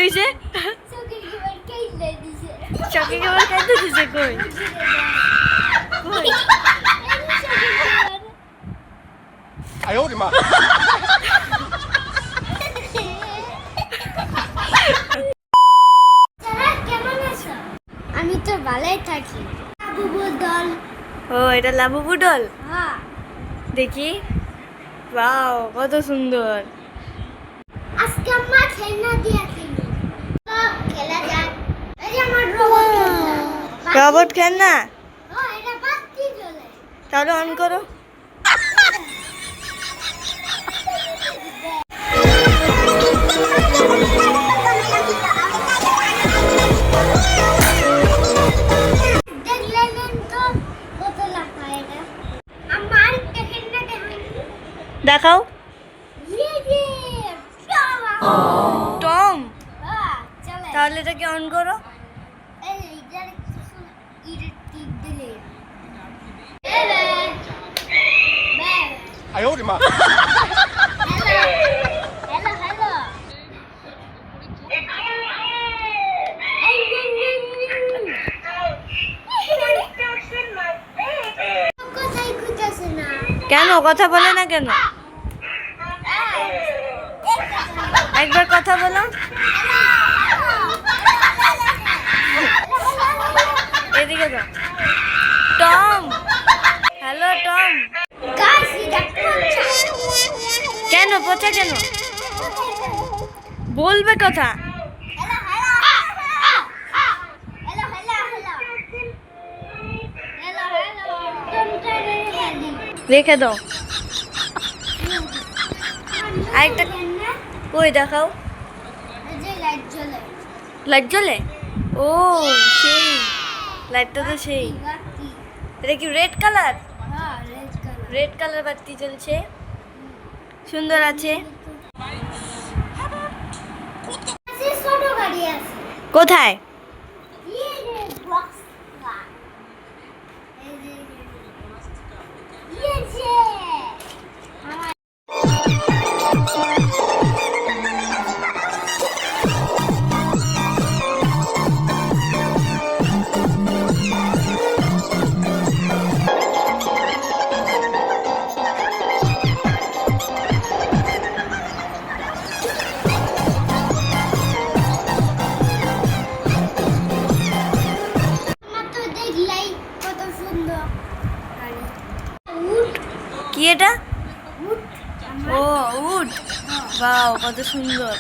হইছে চকে কেমন খাইতে দিছে কই কই 哎呦我的妈！ আমি তো ভালোই থাকি লাবুবু দল ও এটা লাবুবু ডল হ্যাঁ দেখি ওয়াও কত সুন্দর আজকে আমরা খেলনা দিয়ে খেলি খেলা যাক এই যে আমার রোবট রবট খেলনা ও এটা বাতি জ্বলে তাহলে অন করো দেখলেন তো কত লাগা এটা আমার খেলনা দেখুন দেখাও ইয়ে টম চলে তাহলে এটাকে অন করো এই ইজার কিছু ইলেকট্রিক দিলে 哎呦我的妈！ হ্যালো হ্যালো কোথায় খুঁজেছে না কেন কথা বলে না কেন একবার কথা বলো এদিকে তো টম হ্যালো টম গাইস এটা কোথায় কেন পচা কেন বলবে কথা hello hello hello hello hello রেখে দাও আরেকটা কই দেখাও লাইট জ্বলে ও সেই লাইটটা তো সেই এটা কি রেড কালার রেড কালার বাতি জ্বলছে সুন্দর আছে কোথায় কি এটা ও উড বাও কত সুন্দর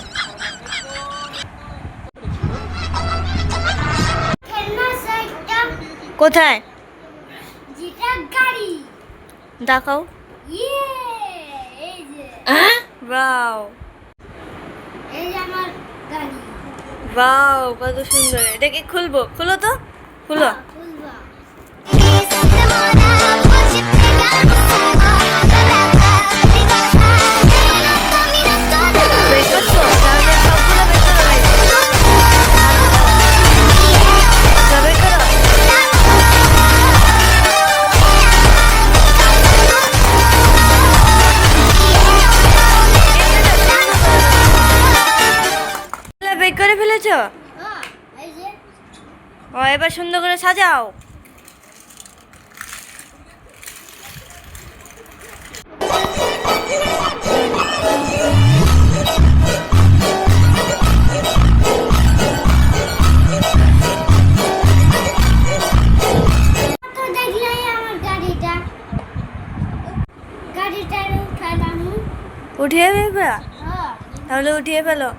কোথায় গাড়ি দেখাও ইয়ে এই যে বাও এই যে আমার গাড়ি বাও কত সুন্দর এটাকে খুলবো খুলো তো খুলো খুলবা বের করছো? তাহলে সবগুলো বের করো নাকি? সব বের করো? বের করে ফেলেছো এই যে ও এবার সুন্দর করে সাজাও তো দেখলে আমার গাড়িটা উঠালাম উঠিয়ে ফেলবে হ্যাঁ তাহলে উঠিয়ে ফেলো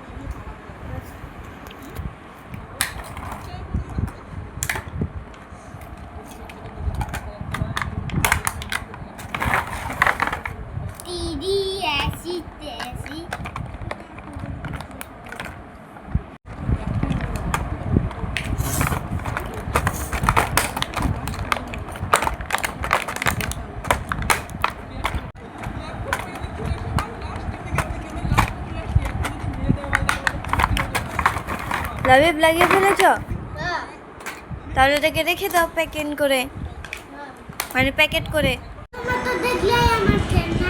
দিদি আসিতেছি লাভিব লাগিয়ে ফেলেছো হ্যাঁ তাহলে এটাকে রেখে দাও প্যাকেট করে মানে প্যাকেট করে তোমরা তো দেখলে আমার খেলনা